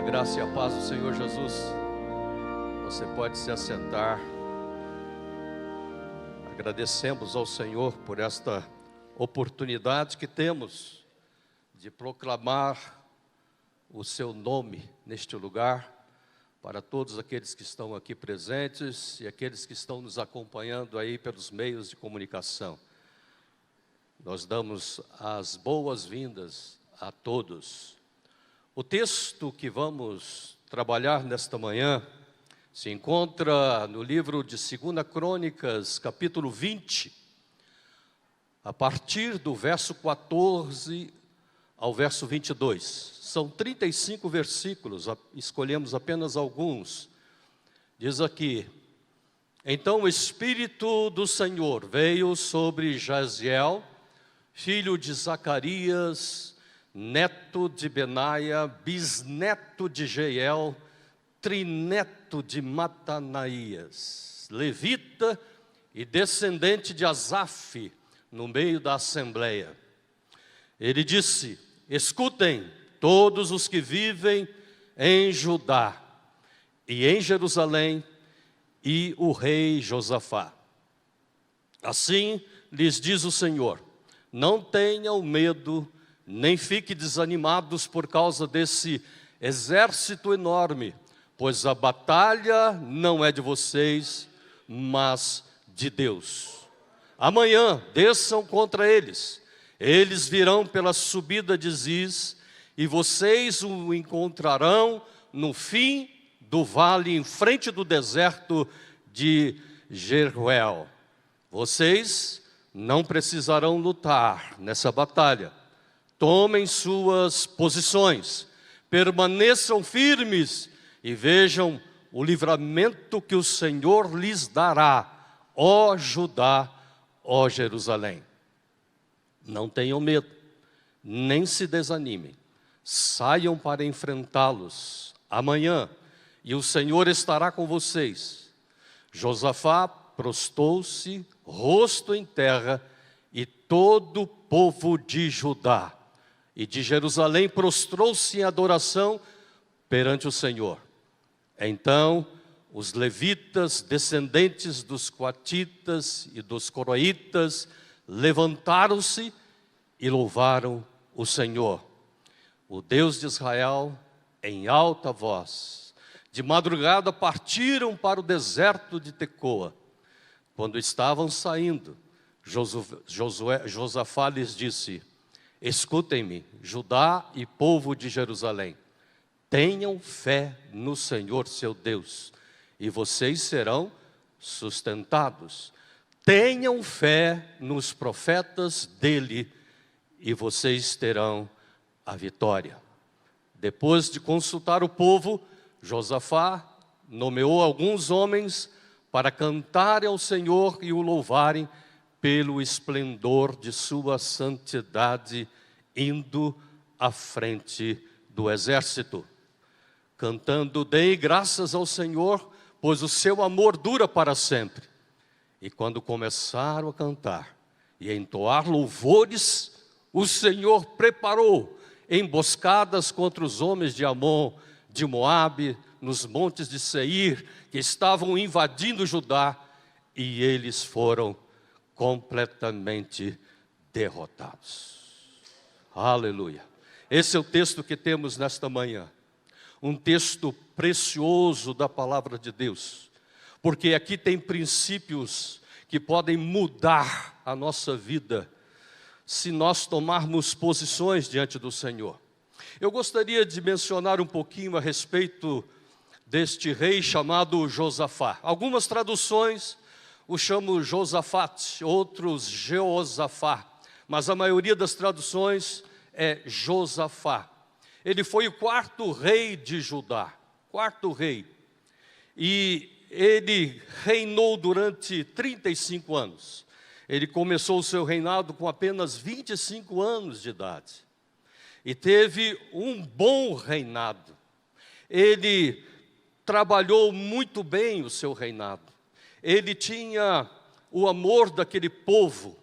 graça e a paz do Senhor Jesus. Você pode se assentar. Agradecemos ao Senhor por esta oportunidade que temos de proclamar o seu nome neste lugar, para todos aqueles que estão aqui presentes e aqueles que estão nos acompanhando aí pelos meios de comunicação. Nós damos as boas-vindas a todos. O texto que vamos trabalhar nesta manhã se encontra no livro de 2 Crônicas, capítulo 20, a partir do verso 14 ao verso 22. São 35 versículos, escolhemos apenas alguns. Diz aqui: então o Espírito do Senhor veio sobre Jaziel, filho de Zacarias, neto de Benaia, bisneto de Jeiel, trineto de Matanaías, levita e descendente de Asaf, no meio da assembleia. Ele disse: escutem todos os que vivem em Judá e em Jerusalém, e o rei Josafá. Assim lhes diz o Senhor: não tenham medo, nem fiquem desanimados por causa desse exército enorme, pois a batalha não é de vocês, mas de Deus. Amanhã desçam contra eles, eles virão pela subida de Ziz, e vocês o encontrarão no fim do vale, em frente do deserto de Jeruel. Vocês não precisarão lutar nessa batalha. Tomem suas posições, permaneçam firmes e vejam o livramento que o Senhor lhes dará, ó Judá, ó Jerusalém. Não tenham medo, nem se desanimem. Saiam para enfrentá-los amanhã, e o Senhor estará com vocês. Josafá prostou-se, rosto em terra, e todo o povo de Judá e de Jerusalém prostrou-se em adoração perante o Senhor. Então os levitas, descendentes dos coatitas e dos coroítas, levantaram-se e louvaram o Senhor, o Deus de Israel, em alta voz. De madrugada partiram para o deserto de Tecoa. Quando estavam saindo, Josafá lhes disse: escutem-me, Judá e povo de Jerusalém, tenham fé no Senhor seu Deus, e vocês serão sustentados. Tenham fé nos profetas dele, e vocês terão a vitória. Depois de consultar o povo, Josafá nomeou alguns homens para cantarem ao Senhor e o louvarem pelo esplendor de sua santidade, indo à frente do exército, cantando: dei graças ao Senhor, pois o seu amor dura para sempre. E quando começaram a cantar e a entoar louvores, o Senhor preparou emboscadas contra os homens de Amon, de Moabe, nos montes de Seir, que estavam invadindo Judá, e eles foram completamente derrotados. Aleluia. Esse é o texto que temos nesta manhã. Um texto precioso da palavra de Deus, porque aqui tem princípios que podem mudar a nossa vida, se nós tomarmos posições diante do Senhor. Eu gostaria de mencionar um pouquinho a respeito deste rei chamado Josafá. Algumas traduções o chamam Josafate, outros Jeosafá, mas a maioria das traduções é Josafá. Ele foi o quarto rei de Judá, quarto rei, e ele reinou durante 35 anos. Ele começou o seu reinado com apenas 25 anos de idade, e teve um bom reinado. Ele trabalhou muito bem o seu reinado. Ele tinha o amor daquele povo,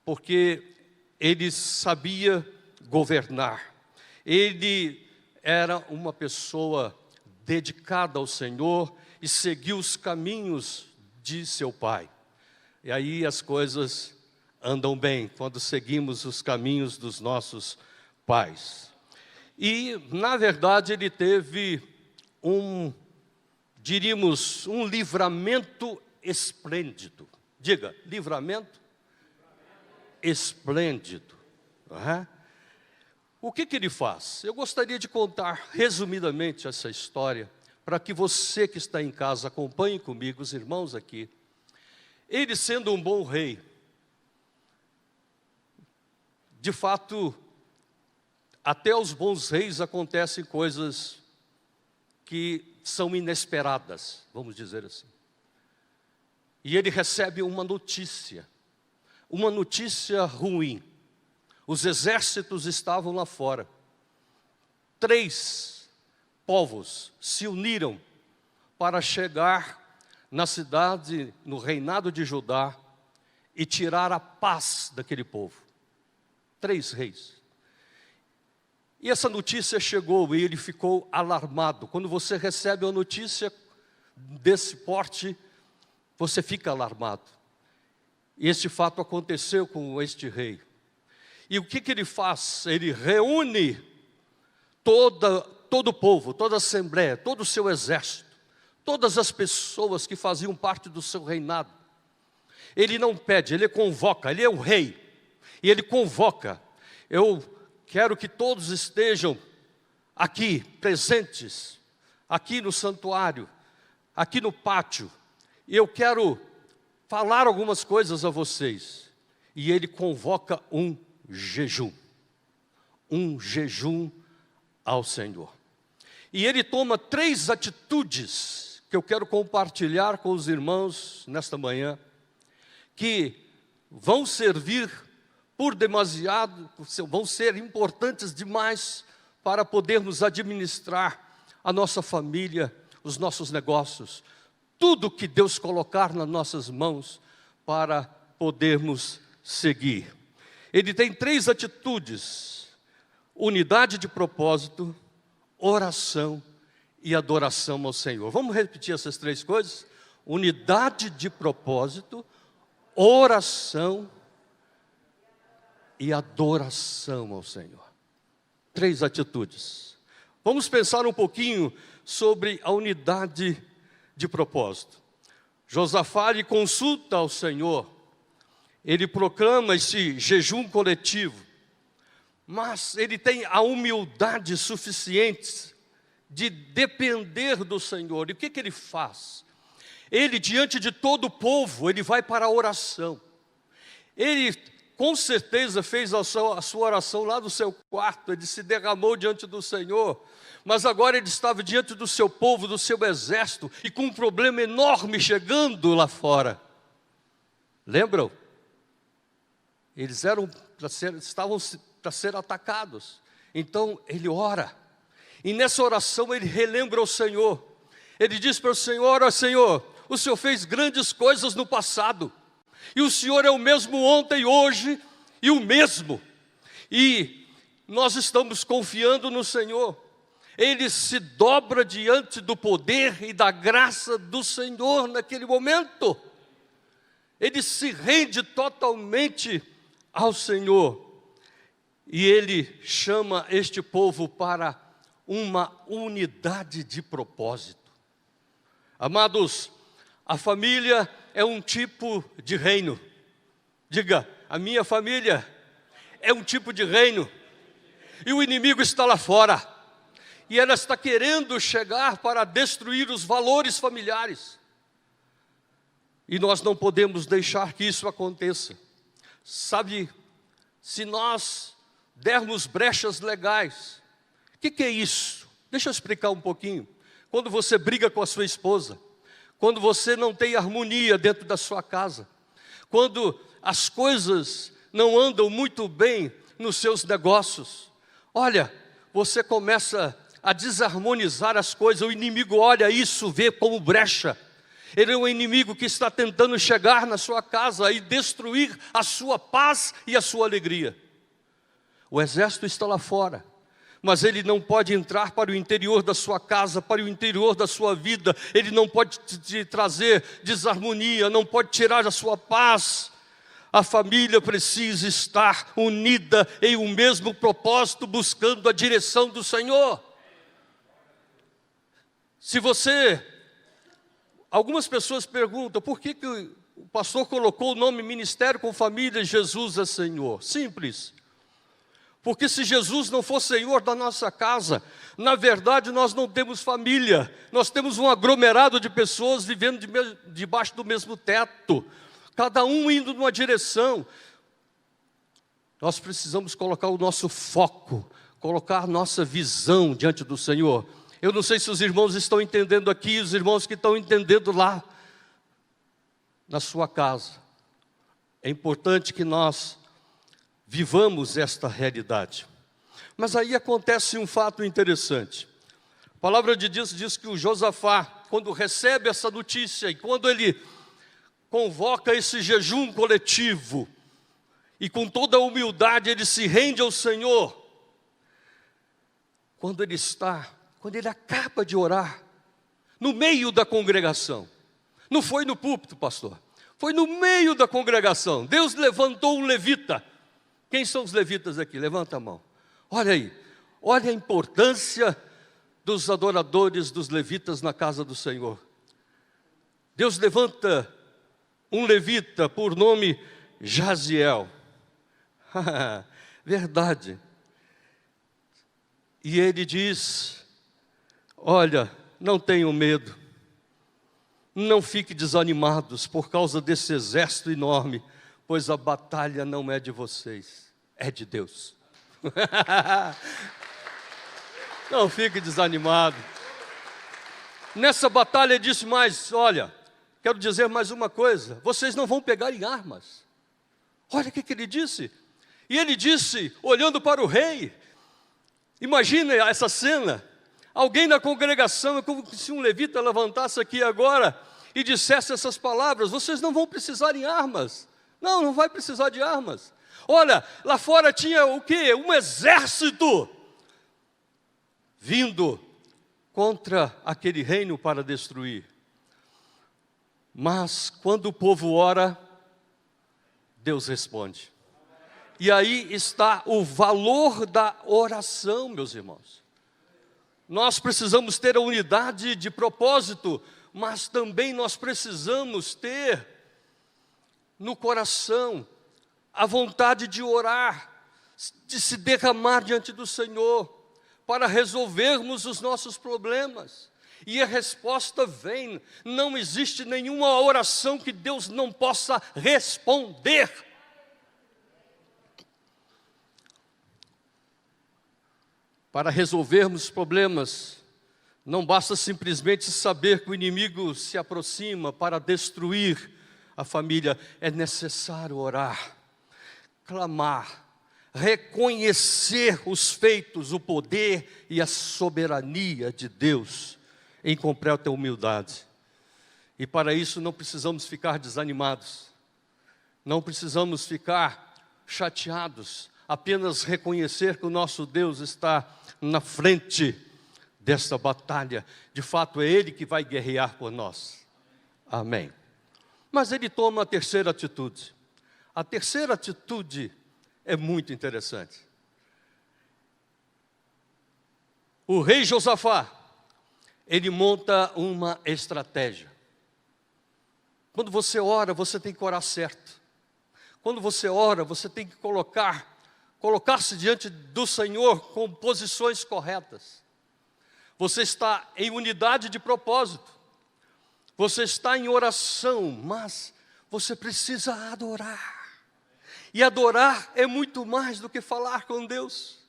porque ele sabia governar. Ele era uma pessoa dedicada ao Senhor e seguiu os caminhos de seu pai. E aí as coisas andam bem, quando seguimos os caminhos dos nossos pais. E, na verdade, ele teve diríamos, um livramento esplêndido. Diga, livramento esplêndido. Uhum. O que ele faz? Eu gostaria de contar resumidamente essa história, para que você que está em casa acompanhe comigo, os irmãos aqui. Ele sendo um bom rei, de fato, até aos bons reis acontecem coisas que são inesperadas, vamos dizer assim. E ele recebe uma notícia ruim. Os exércitos estavam lá fora. 3 povos se uniram para chegar na cidade, no reinado de Judá, e tirar a paz daquele povo. 3 reis. E essa notícia chegou e ele ficou alarmado. Quando você recebe uma notícia desse porte, você fica alarmado. E este fato aconteceu com este rei. E o que ele faz? Ele reúne todo o povo, toda a assembleia, todo o seu exército, todas as pessoas que faziam parte do seu reinado. Ele não pede, ele convoca, ele é o rei. E ele convoca. Eu quero que todos estejam aqui, presentes, aqui no santuário, aqui no pátio. E eu quero falar algumas coisas a vocês. E ele convoca um jejum ao Senhor. E ele toma 3 atitudes que eu quero compartilhar com os irmãos nesta manhã, que vão servir por demasiado, vão ser importantes demais para podermos administrar a nossa família, os nossos negócios, tudo que Deus colocar nas nossas mãos para podermos seguir. Ele tem 3 atitudes: unidade de propósito, oração e adoração ao Senhor. Vamos repetir essas 3 coisas? Unidade de propósito, oração e adoração ao Senhor. 3 atitudes. Vamos pensar um pouquinho sobre a unidade de propósito. Josafá consulta ao Senhor. Ele proclama esse jejum coletivo, mas ele tem a humildade suficiente de depender do Senhor. E o que ele faz? Ele, diante de todo o povo, ele vai para a oração. Ele, com certeza, fez a sua oração lá no seu quarto, ele se derramou diante do Senhor, mas agora ele estava diante do seu povo, do seu exército, e com um problema enorme chegando lá fora. Lembram? Eles estavam para ser atacados. Então ele ora. E nessa oração ele relembra o Senhor. Ele diz para o Senhor: ó Senhor, o Senhor fez grandes coisas no passado. E o Senhor é o mesmo ontem, hoje e o mesmo. E nós estamos confiando no Senhor. Ele se dobra diante do poder e da graça do Senhor naquele momento. Ele se rende totalmente ao Senhor. E ele chama este povo para uma unidade de propósito. Amados, a família é um tipo de reino. Diga, a minha família é um tipo de reino. E o inimigo está lá fora. E ela está querendo chegar para destruir os valores familiares. E nós não podemos deixar que isso aconteça. Sabe, se nós dermos brechas legais, o que é isso? Deixa eu explicar um pouquinho. Quando você briga com a sua esposa, quando você não tem harmonia dentro da sua casa, quando as coisas não andam muito bem nos seus negócios, olha, você começa a desarmonizar as coisas, o inimigo olha isso, vê como brecha. Ele é um inimigo que está tentando chegar na sua casa e destruir a sua paz e a sua alegria. O exército está lá fora, mas ele não pode entrar para o interior da sua casa, para o interior da sua vida. Ele não pode te trazer desarmonia, não pode tirar a sua paz. A família precisa estar unida em um mesmo propósito, buscando a direção do Senhor. Algumas pessoas perguntam, por que o pastor colocou o nome Ministério com Família, Jesus é Senhor? Simples. Porque se Jesus não for Senhor da nossa casa, na verdade nós não temos família. Nós temos um aglomerado de pessoas vivendo debaixo do mesmo teto, cada um indo numa direção. Nós precisamos colocar o nosso foco, colocar a nossa visão diante do Senhor. Eu não sei se os irmãos estão entendendo aqui, os irmãos que estão entendendo lá, na sua casa. É importante que nós vivamos esta realidade. Mas aí acontece um fato interessante. A palavra de Deus diz que o Josafá, quando recebe essa notícia, e quando ele convoca esse jejum coletivo, e com toda a humildade ele se rende ao Senhor, quando ele acaba de orar, no meio da congregação, não foi no púlpito, pastor, foi no meio da congregação, Deus levantou um levita. Quem são os levitas aqui? Levanta a mão. Olha aí, olha a importância dos adoradores, dos levitas na casa do Senhor. Deus levanta um levita por nome Jaziel. Verdade. E ele diz, olha, não tenham medo, não fiquem desanimados por causa desse exército enorme, pois a batalha não é de vocês, é de Deus. Não fique desanimado. Nessa batalha ele disse mais, olha, quero dizer mais uma coisa, vocês não vão pegar em armas. Olha o que ele disse. E ele disse, olhando para o rei, imagina essa cena, alguém na congregação, é como se um levita levantasse aqui agora e dissesse essas palavras, vocês não vão precisar em armas. Não, não vai precisar de armas. Olha, lá fora tinha o quê? Um exército vindo contra aquele reino para destruir. Mas quando o povo ora, Deus responde. E aí está o valor da oração, meus irmãos. Nós precisamos ter a unidade de propósito, mas também nós precisamos ter no coração a vontade de orar, de se derramar diante do Senhor, para resolvermos os nossos problemas. E a resposta vem, não existe nenhuma oração que Deus não possa responder. Para resolvermos os problemas, não basta simplesmente saber que o inimigo se aproxima para destruir a família, é necessário orar, clamar, reconhecer os feitos, o poder e a soberania de Deus em completa humildade. E para isso não precisamos ficar desanimados, não precisamos ficar chateados, apenas reconhecer que o nosso Deus está na frente desta batalha. De fato é Ele que vai guerrear por nós. Amém. Mas ele toma a terceira atitude. A terceira atitude é muito interessante. O rei Josafá, ele monta uma estratégia. Quando você ora, você tem que orar certo. Quando você ora, você tem que colocar-se diante do Senhor com posições corretas. Você está em unidade de propósito. Você está em oração, mas você precisa adorar. E adorar é muito mais do que falar com Deus.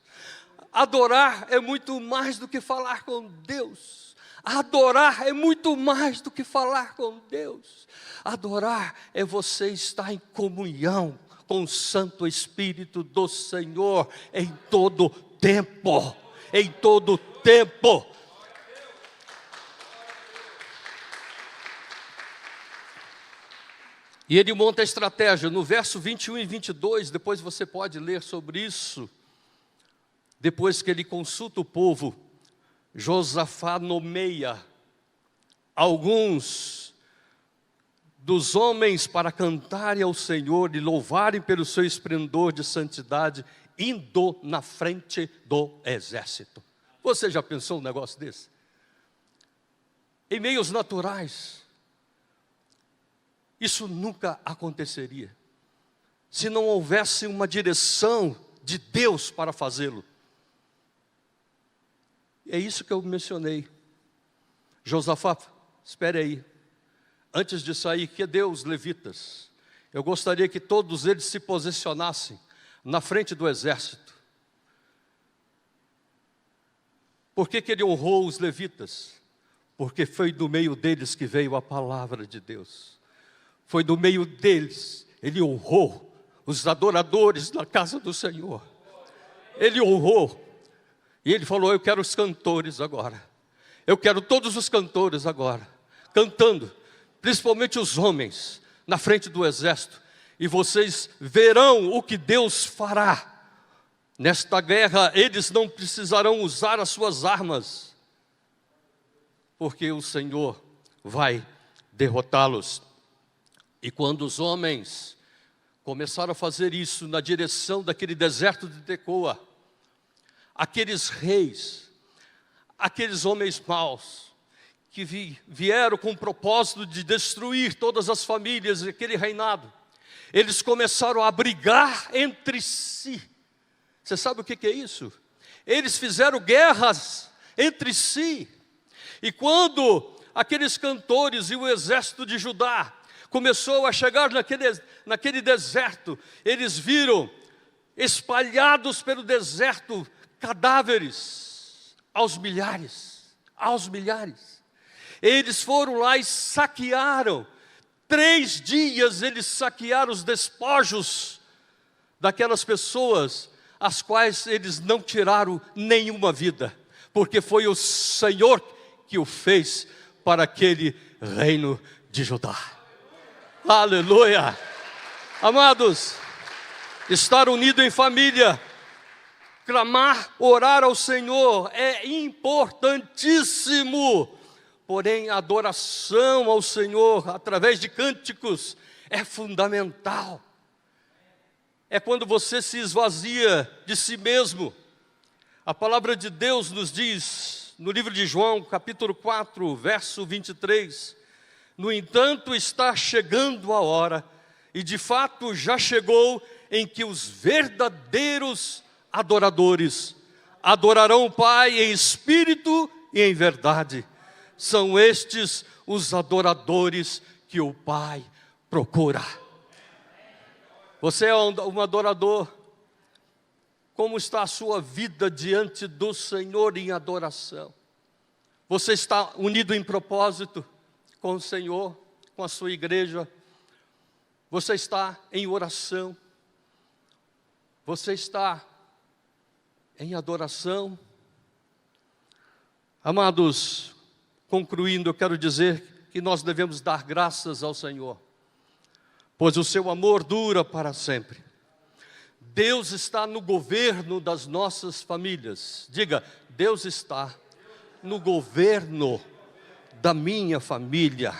Adorar é muito mais do que falar com Deus. Adorar é muito mais do que falar com Deus. Adorar é você estar em comunhão com o Santo Espírito do Senhor em todo tempo. Em todo tempo. E ele monta a estratégia, no verso 21 e 22, depois você pode ler sobre isso. depois que ele consulta o povo, Josafá nomeia alguns dos homens para cantarem ao Senhor e louvarem pelo seu esplendor de santidade, indo na frente do exército. Você já pensou um negócio desse? Em meios naturais, isso nunca aconteceria, se não houvesse uma direção de Deus para fazê-lo. É isso que eu mencionei. Josafá, espere aí, antes de sair, que Deus, levitas, eu gostaria que todos eles se posicionassem na frente do exército. Por que ele honrou os levitas? Porque foi do meio deles que veio a palavra de Deus. Foi do meio deles, ele honrou os adoradores na casa do Senhor. Ele honrou. E ele falou, eu quero os cantores agora. Eu quero todos os cantores agora, cantando, principalmente os homens, na frente do exército. E vocês verão o que Deus fará. Nesta guerra, eles não precisarão usar as suas armas, porque o Senhor vai derrotá-los. E quando os homens começaram a fazer isso na direção daquele deserto de Tecoa, aqueles reis, aqueles homens maus, que vieram com o propósito de destruir todas as famílias daquele reinado, eles começaram a brigar entre si. Você sabe o que é isso? Eles fizeram guerras entre si. E quando aqueles cantores e o exército de Judá começou a chegar naquele deserto, eles viram espalhados pelo deserto cadáveres aos milhares. Eles foram lá e saquearam. 3 dias eles saquearam os despojos daquelas pessoas, as quais eles não tiraram nenhuma vida, porque foi o Senhor que o fez para aquele reino de Judá. Aleluia! Amados, estar unido em família, clamar, orar ao Senhor é importantíssimo. Porém, a adoração ao Senhor através de cânticos é fundamental. É quando você se esvazia de si mesmo. A palavra de Deus nos diz, no livro de João, capítulo 4, verso 23, no entanto, está chegando a hora, e de fato já chegou, em que os verdadeiros adoradores adorarão o Pai em espírito e em verdade. São estes os adoradores que o Pai procura. Você é um adorador? Como está a sua vida diante do Senhor em adoração? Você está unido em propósito com o Senhor, com a sua igreja? Você está em oração? Você está em adoração? Amados, concluindo, eu quero dizer que nós devemos dar graças ao Senhor, pois o seu amor dura para sempre. Deus está no governo das nossas famílias. Diga, Deus está no governo da minha família.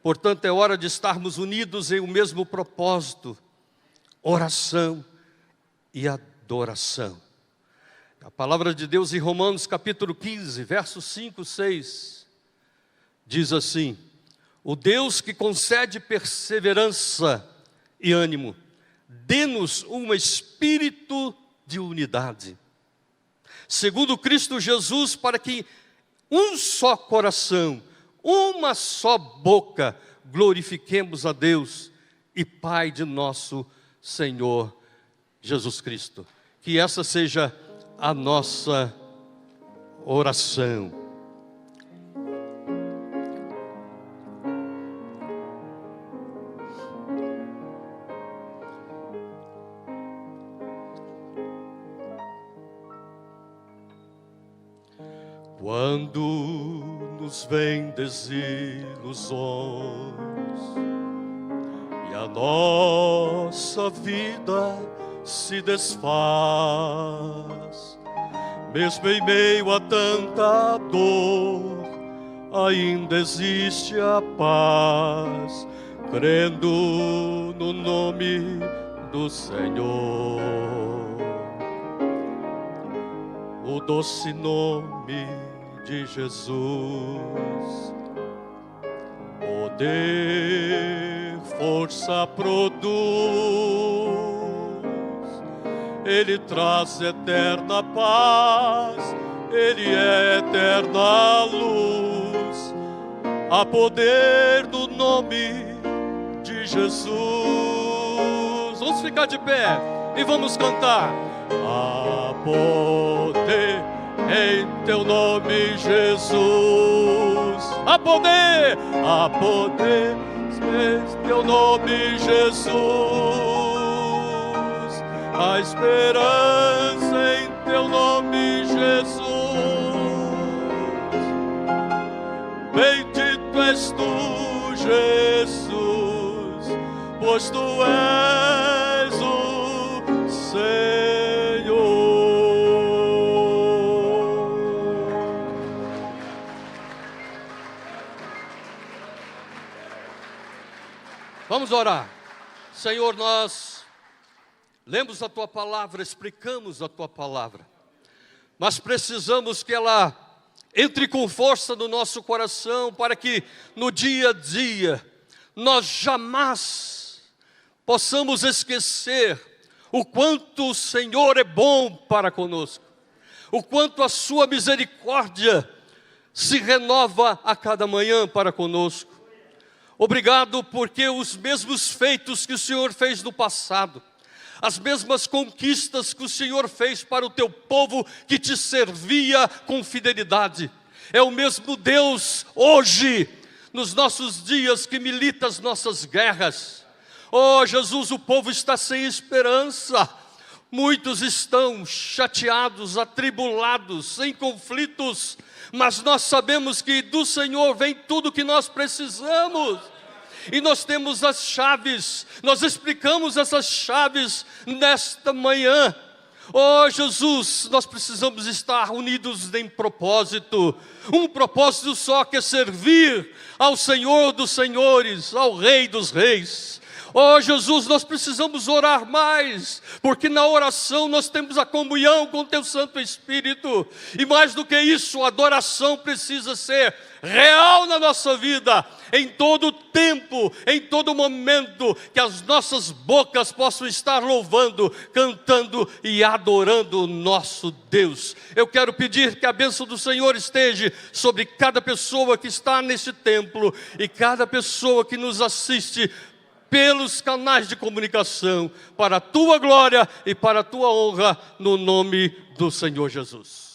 Portanto, é hora de estarmos unidos em um mesmo propósito: oração e adoração. A palavra de Deus em Romanos capítulo 15, versos 5, 6, diz assim: o Deus que concede perseverança e ânimo, dê-nos um espírito de unidade, segundo Cristo Jesus, para que um só coração, uma só boca, glorifiquemos a Deus e Pai de nosso Senhor Jesus Cristo. Que essa seja a nossa oração. Quando nos vêm desilusões e a nossa vida se desfaz, Mesmo em meio a tanta dor, ainda existe a paz, crendo no nome do Senhor. O doce nome de Jesus, poder, força produz. Ele traz eterna paz, Ele é eterna luz. Há poder no nome de Jesus. Vamos ficar de pé e vamos cantar. Há poder em teu nome, Jesus. Há poder em teu nome, Jesus. A esperança em teu nome, Jesus. Bendito és tu, Jesus, pois tu és o Senhor. Vamos orar. Senhor, nós lemos a Tua Palavra, explicamos a Tua Palavra, mas precisamos que ela entre com força no nosso coração, para que no dia a dia nós jamais possamos esquecer o quanto o Senhor é bom para conosco, o quanto a sua misericórdia se renova a cada manhã para conosco. Obrigado porque os mesmos feitos que o Senhor fez no passado, as mesmas conquistas que o Senhor fez para o teu povo que te servia com fidelidade, é o mesmo Deus hoje, nos nossos dias, que milita as nossas guerras. Oh Jesus, o povo está sem esperança, muitos estão chateados, atribulados, em conflitos, mas nós sabemos que do Senhor vem tudo o que nós precisamos. E nós temos as chaves, nós explicamos essas chaves nesta manhã. Oh Jesus, nós precisamos estar unidos em propósito, um propósito só, que é servir ao Senhor dos senhores, ao Rei dos reis. Oh Jesus, nós precisamos orar mais, porque na oração nós temos a comunhão com o Teu Santo Espírito, e mais do que isso, a adoração precisa ser real na nossa vida, em todo tempo, em todo momento, que as nossas bocas possam estar louvando, cantando e adorando o nosso Deus. Eu quero pedir que a bênção do Senhor esteja sobre cada pessoa que está nesse templo, e cada pessoa que nos assiste pelos canais de comunicação, para a Tua glória e para a Tua honra, no nome do Senhor Jesus.